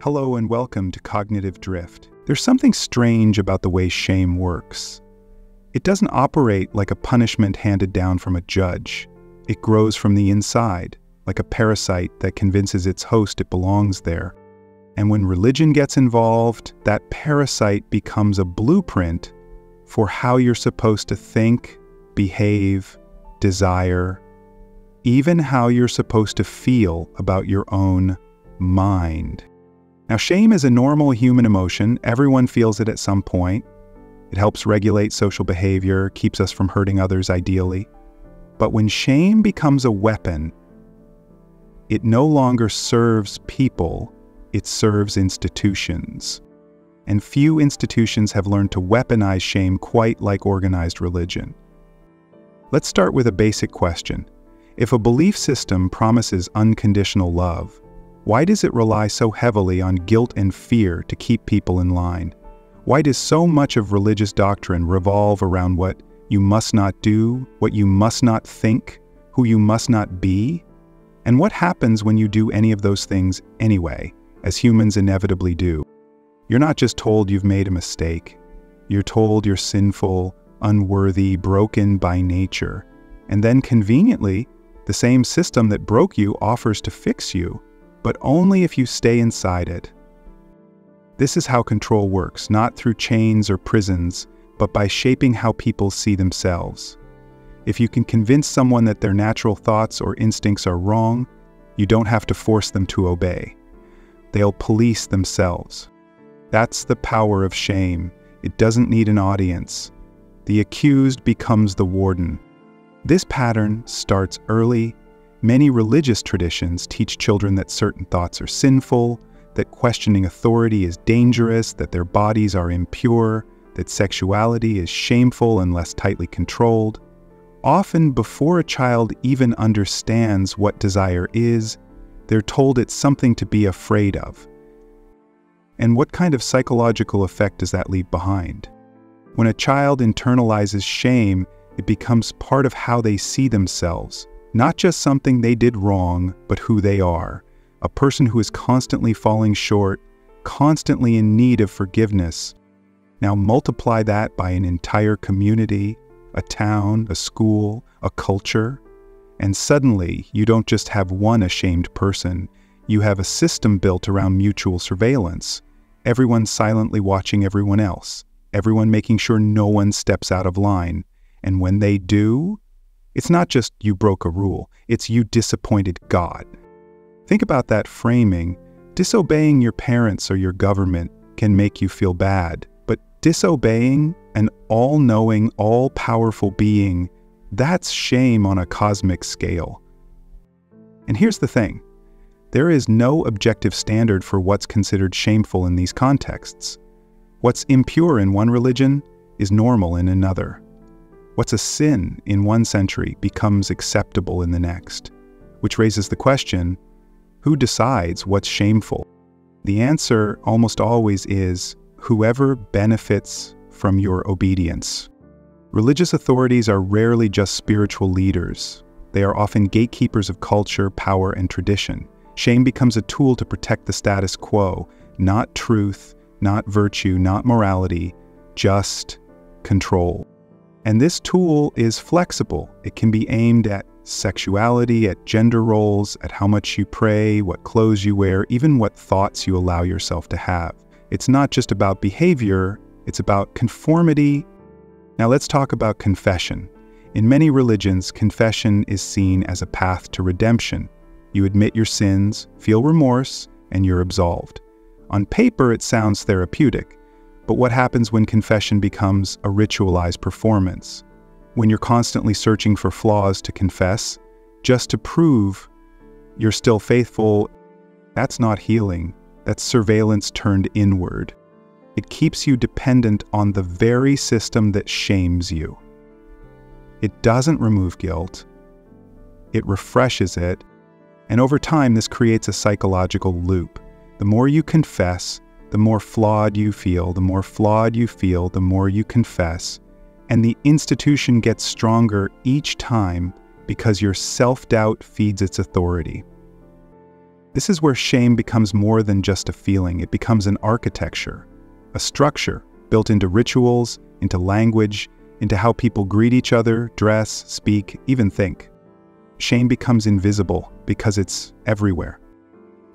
Hello and welcome to Cognitive Drift. There's something strange about the way shame works. It doesn't operate like a punishment handed down from a judge. It grows from the inside, like a parasite that convinces its host it belongs there. And when religion gets involved, that parasite becomes a blueprint for how you're supposed to think, behave, desire, even how you're supposed to feel about your own mind. Now, shame is a normal human emotion. Everyone feels it at some point. It helps regulate social behavior, keeps us from hurting others ideally. But when shame becomes a weapon, it no longer serves people, it serves institutions. And few institutions have learned to weaponize shame quite like organized religion. Let's start with a basic question. If a belief system promises unconditional love, why does it rely so heavily on guilt and fear to keep people in line? Why does so much of religious doctrine revolve around what you must not do, what you must not think, who you must not be? And what happens when you do any of those things anyway, as humans inevitably do? You're not just told you've made a mistake. You're told you're sinful, unworthy, broken by nature. And then conveniently, the same system that broke you offers to fix you, but only if you stay inside it. This is how control works, not through chains or prisons, but by shaping how people see themselves. If you can convince someone that their natural thoughts or instincts are wrong, you don't have to force them to obey. They'll police themselves. That's the power of shame. It doesn't need an audience. The accused becomes the warden. This pattern starts early. Many religious traditions teach children that certain thoughts are sinful, that questioning authority is dangerous, that their bodies are impure, that sexuality is shameful unless tightly controlled. Often before a child even understands what desire is, they're told it's something to be afraid of. And what kind of psychological effect does that leave behind? When a child internalizes shame, it becomes part of how they see themselves. Not just something they did wrong, but who they are. A person who is constantly falling short, constantly in need of forgiveness. Now multiply that by an entire community, a town, a school, a culture, and suddenly you don't just have one ashamed person, you have a system built around mutual surveillance. Everyone silently watching everyone else, everyone making sure no one steps out of line. And when they do, it's not just you broke a rule, it's you disappointed God. Think about that framing. Disobeying your parents or your government can make you feel bad, but disobeying an all-knowing, all-powerful being, that's shame on a cosmic scale. And here's the thing. There is no objective standard for what's considered shameful in these contexts. What's impure in one religion is normal in another. What's a sin in one century becomes acceptable in the next, which raises the question, who decides what's shameful? The answer almost always is whoever benefits from your obedience. Religious authorities are rarely just spiritual leaders. They are often gatekeepers of culture, power, and tradition. Shame becomes a tool to protect the status quo, not truth, not virtue, not morality, just control. And this tool is flexible. It can be aimed at sexuality, at gender roles, at how much you pray, what clothes you wear, even what thoughts you allow yourself to have. It's not just about behavior, it's about conformity. Now let's talk about confession. In many religions, confession is seen as a path to redemption. You admit your sins, feel remorse, and you're absolved. On paper, it sounds therapeutic. But what happens when confession becomes a ritualized performance? When you're constantly searching for flaws to confess, just to prove you're still faithful, that's not healing. That's surveillance turned inward. It keeps you dependent on the very system that shames you. It doesn't remove guilt. It refreshes it. And over time, this creates a psychological loop. The more you confess, the more flawed you feel. The more flawed you feel, the more you confess. And the institution gets stronger each time because your self-doubt feeds its authority. This is where shame becomes more than just a feeling. It becomes an architecture, a structure built into rituals, into language, into how people greet each other, dress, speak, even think. Shame becomes invisible because it's everywhere.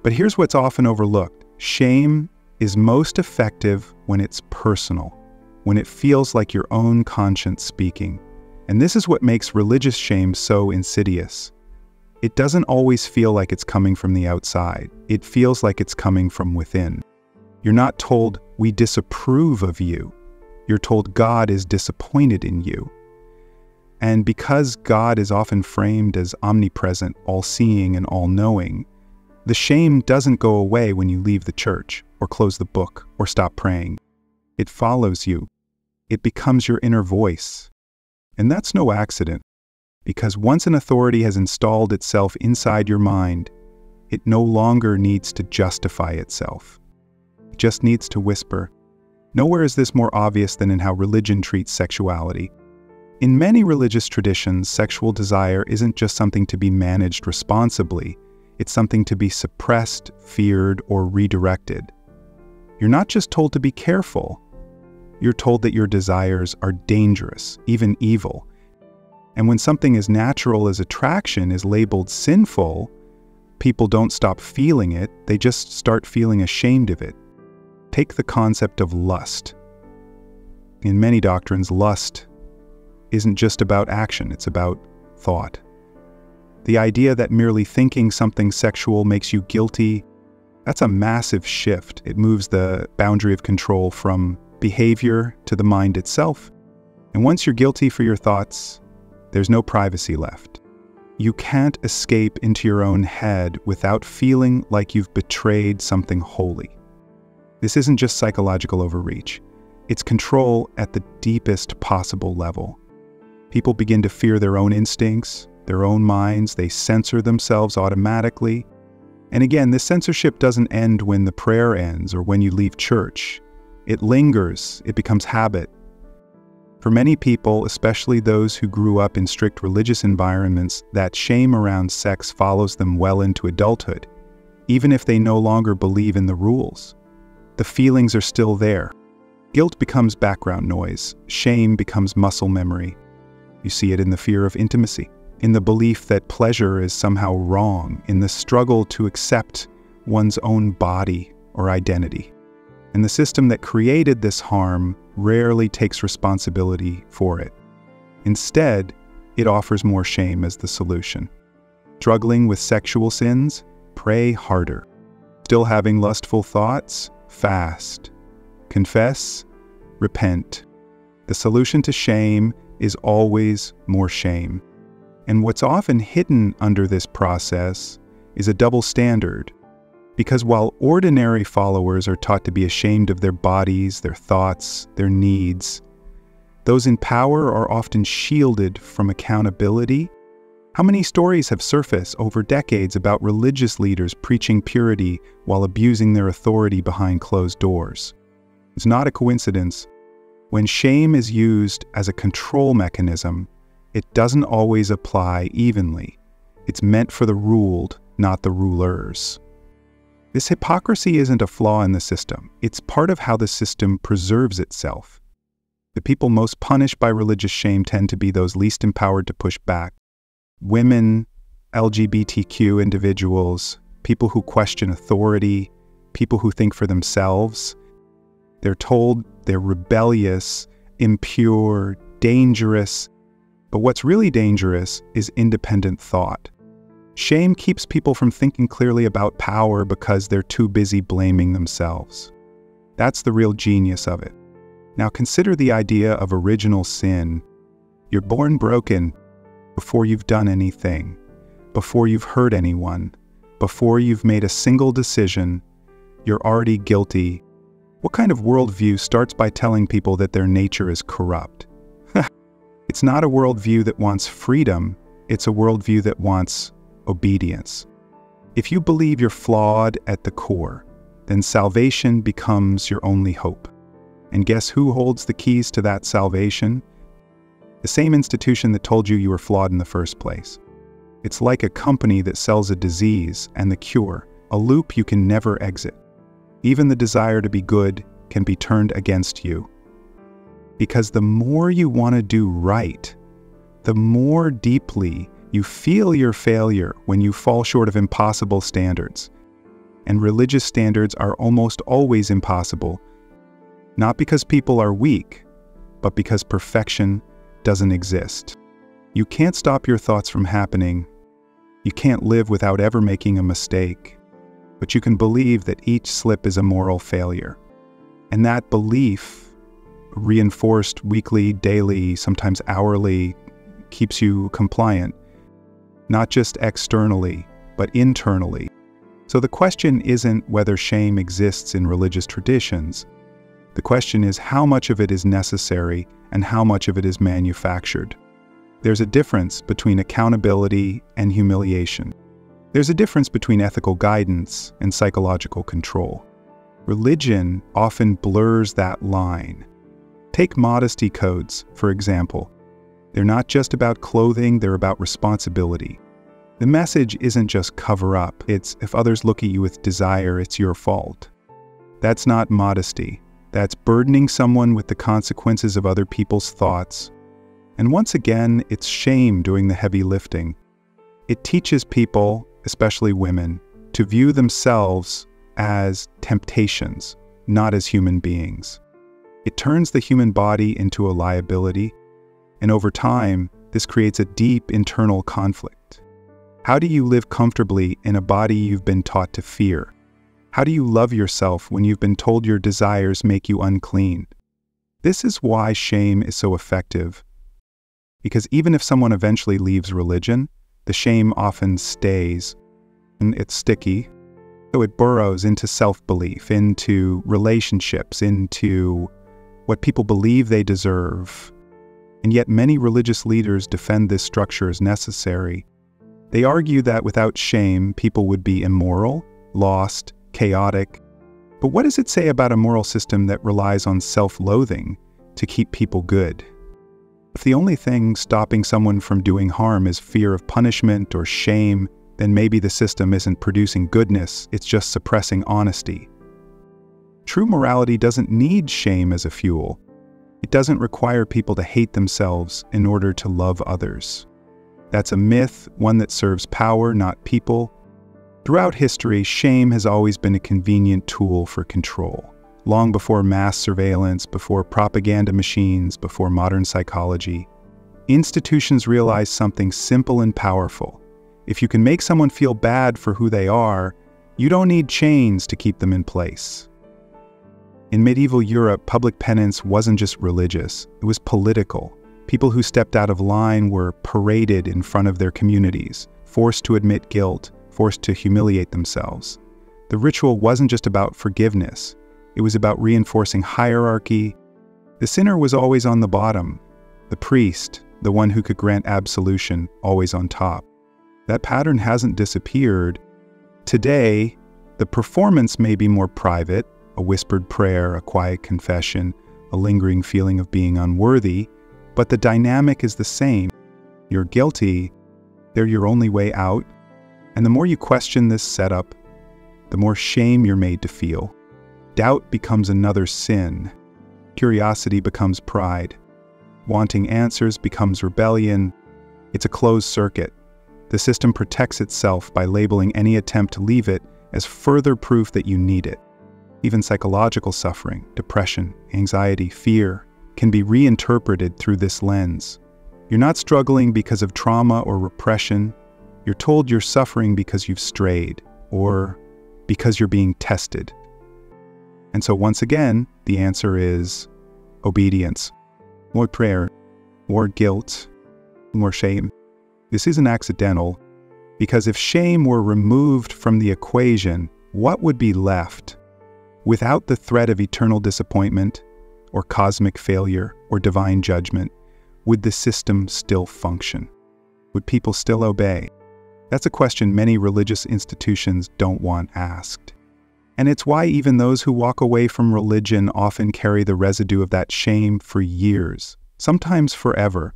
But here's what's often overlooked. Shame is most effective when it's personal, when it feels like your own conscience speaking. And this is what makes religious shame so insidious. It doesn't always feel like it's coming from the outside. It feels like it's coming from within. You're not told, "We disapprove of you." You're told God is disappointed in you. And because God is often framed as omnipresent, all-seeing, and all-knowing, the shame doesn't go away when you leave the church, or close the book, or stop praying. It follows you. It becomes your inner voice. And that's no accident, because once an authority has installed itself inside your mind, it no longer needs to justify itself. It just needs to whisper. Nowhere is this more obvious than in how religion treats sexuality. In many religious traditions, sexual desire isn't just something to be managed responsibly. It's something to be suppressed, feared, or redirected. You're not just told to be careful. You're told that your desires are dangerous, even evil. And when something as natural as attraction is labeled sinful, people don't stop feeling it, they just start feeling ashamed of it. Take the concept of lust. In many doctrines, lust isn't just about action, it's about thought. The idea that merely thinking something sexual makes you guilty, that's a massive shift. It moves the boundary of control from behavior to the mind itself. And once you're guilty for your thoughts, there's no privacy left. You can't escape into your own head without feeling like you've betrayed something holy. This isn't just psychological overreach. It's control at the deepest possible level. People begin to fear their own instincts, their own minds. They censor themselves automatically. And again, this censorship doesn't end when the prayer ends or when you leave church. It lingers. It becomes habit. For many people, especially those who grew up in strict religious environments, that shame around sex follows them well into adulthood, even if they no longer believe in the rules. The feelings are still there. Guilt becomes background noise. Shame becomes muscle memory. You see it in the fear of intimacy, in the belief that pleasure is somehow wrong, in the struggle to accept one's own body or identity. And the system that created this harm rarely takes responsibility for it. Instead, it offers more shame as the solution. Struggling with sexual sins? Pray harder. Still having lustful thoughts? Fast. Confess? Repent. The solution to shame is always more shame. And what's often hidden under this process is a double standard. Because while ordinary followers are taught to be ashamed of their bodies, their thoughts, their needs, those in power are often shielded from accountability. How many stories have surfaced over decades about religious leaders preaching purity while abusing their authority behind closed doors? It's not a coincidence. When shame is used as a control mechanism, it doesn't always apply evenly. It's meant for the ruled, not the rulers. This hypocrisy isn't a flaw in the system. It's part of how the system preserves itself. The people most punished by religious shame tend to be those least empowered to push back. Women, LGBTQ individuals, people who question authority, people who think for themselves. They're told they're rebellious, impure, dangerous. But what's really dangerous is independent thought. Shame keeps people from thinking clearly about power because they're too busy blaming themselves. That's the real genius of it. Now consider the idea of original sin. You're born broken before you've done anything, before you've hurt anyone, before you've made a single decision. You're already guilty. What kind of worldview starts by telling people that their nature is corrupt? It's not a worldview that wants freedom, it's a worldview that wants obedience. If you believe you're flawed at the core, then salvation becomes your only hope. And guess who holds the keys to that salvation? The same institution that told you you were flawed in the first place. It's like a company that sells a disease and the cure, a loop you can never exit. Even the desire to be good can be turned against you. Because the more you want to do right, the more deeply you feel your failure when you fall short of impossible standards. And religious standards are almost always impossible, not because people are weak, but because perfection doesn't exist. You can't stop your thoughts from happening. You can't live without ever making a mistake. But you can believe that each slip is a moral failure. And that belief, reinforced weekly, daily, sometimes hourly, keeps you compliant, not just externally, but internally. So the question isn't whether shame exists in religious traditions. The question is how much of it is necessary and how much of it is manufactured. There's a difference between accountability and humiliation. There's a difference between ethical guidance and psychological control. Religion often blurs that line. Take modesty codes, for example. They're not just about clothing, they're about responsibility. The message isn't just cover up, it's if others look at you with desire, it's your fault. That's not modesty. That's burdening someone with the consequences of other people's thoughts. And once again, it's shame doing the heavy lifting. It teaches people, especially women, to view themselves as temptations, not as human beings. It turns the human body into a liability, and over time, this creates a deep internal conflict. How do you live comfortably in a body you've been taught to fear? How do you love yourself when you've been told your desires make you unclean? This is why shame is so effective. Because even if someone eventually leaves religion, the shame often stays, and it's sticky. So it burrows into self-belief, into relationships, into what people believe they deserve. And yet many religious leaders defend this structure as necessary. They argue that without shame, people would be immoral, lost, chaotic. But what does it say about a moral system that relies on self-loathing to keep people good? If the only thing stopping someone from doing harm is fear of punishment or shame, then maybe the system isn't producing goodness, it's just suppressing honesty. True morality doesn't need shame as a fuel. It doesn't require people to hate themselves in order to love others. That's a myth, one that serves power, not people. Throughout history, shame has always been a convenient tool for control. Long before mass surveillance, before propaganda machines, before modern psychology, institutions realized something simple and powerful. If you can make someone feel bad for who they are, you don't need chains to keep them in place. In medieval Europe, public penance wasn't just religious, it was political. People who stepped out of line were paraded in front of their communities, forced to admit guilt, forced to humiliate themselves. The ritual wasn't just about forgiveness, it was about reinforcing hierarchy. The sinner was always on the bottom, the priest, the one who could grant absolution, always on top. That pattern hasn't disappeared. Today, the performance may be more private, a whispered prayer, a quiet confession, a lingering feeling of being unworthy, but the dynamic is the same. You're guilty, they're your only way out, and the more you question this setup, the more shame you're made to feel. Doubt becomes another sin. Curiosity becomes pride. Wanting answers becomes rebellion. It's a closed circuit. The system protects itself by labeling any attempt to leave it as further proof that you need it. Even psychological suffering, depression, anxiety, fear can be reinterpreted through this lens. You're not struggling because of trauma or repression. You're told you're suffering because you've strayed, or because you're being tested. And so once again, the answer is obedience. More prayer, more guilt, more shame. This isn't accidental, because if shame were removed from the equation, what would be left? Without the threat of eternal disappointment, or cosmic failure, or divine judgment, would the system still function? Would people still obey? That's a question many religious institutions don't want asked. And it's why even those who walk away from religion often carry the residue of that shame for years, sometimes forever,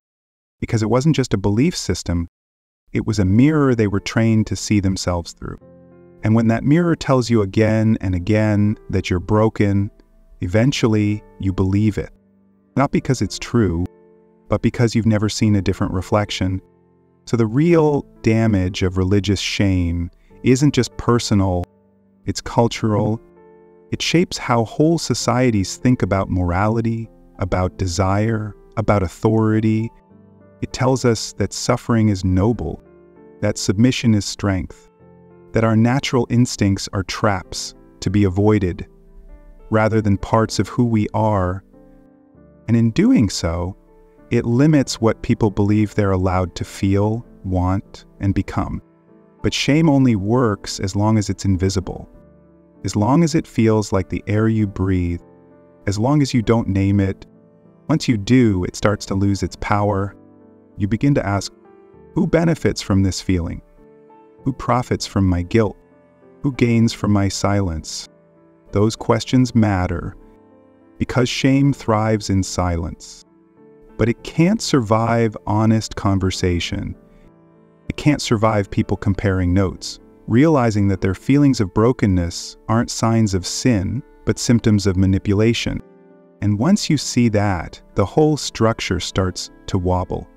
because it wasn't just a belief system, it was a mirror they were trained to see themselves through. And when that mirror tells you again and again that you're broken, eventually you believe it. Not because it's true, but because you've never seen a different reflection. So the real damage of religious shame isn't just personal, it's cultural. It shapes how whole societies think about morality, about desire, about authority. It tells us that suffering is noble, that submission is strength, that our natural instincts are traps to be avoided, rather than parts of who we are. And in doing so, it limits what people believe they're allowed to feel, want, and become. But shame only works as long as it's invisible. As long as it feels like the air you breathe, as long as you don't name it. Once you do, it starts to lose its power. You begin to ask, who benefits from this feeling? Who profits from my guilt? Who gains from my silence? Those questions matter because shame thrives in silence. But it can't survive honest conversation. It can't survive people comparing notes, realizing that their feelings of brokenness aren't signs of sin, but symptoms of manipulation. And once you see that, the whole structure starts to wobble.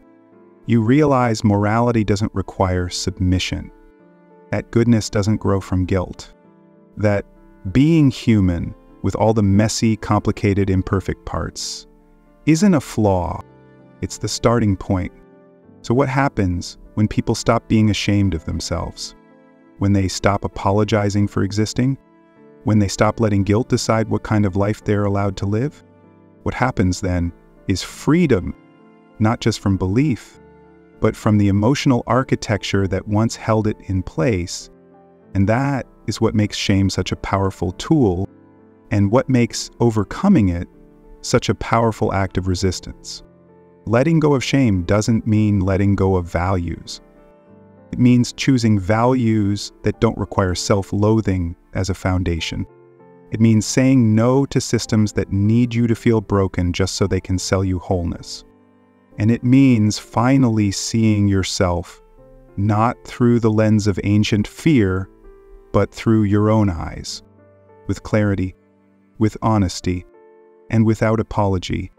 You realize morality doesn't require submission, that goodness doesn't grow from guilt, that being human, with all the messy, complicated, imperfect parts, isn't a flaw, it's the starting point. So what happens when people stop being ashamed of themselves? When they stop apologizing for existing? When they stop letting guilt decide what kind of life they're allowed to live? What happens then is freedom, not just from belief, but from the emotional architecture that once held it in place. And that is what makes shame such a powerful tool, and what makes overcoming it such a powerful act of resistance. Letting go of shame doesn't mean letting go of values. It means choosing values that don't require self-loathing as a foundation. It means saying no to systems that need you to feel broken just so they can sell you wholeness. And it means finally seeing yourself not through the lens of ancient fear, but through your own eyes, with clarity, with honesty, and without apology.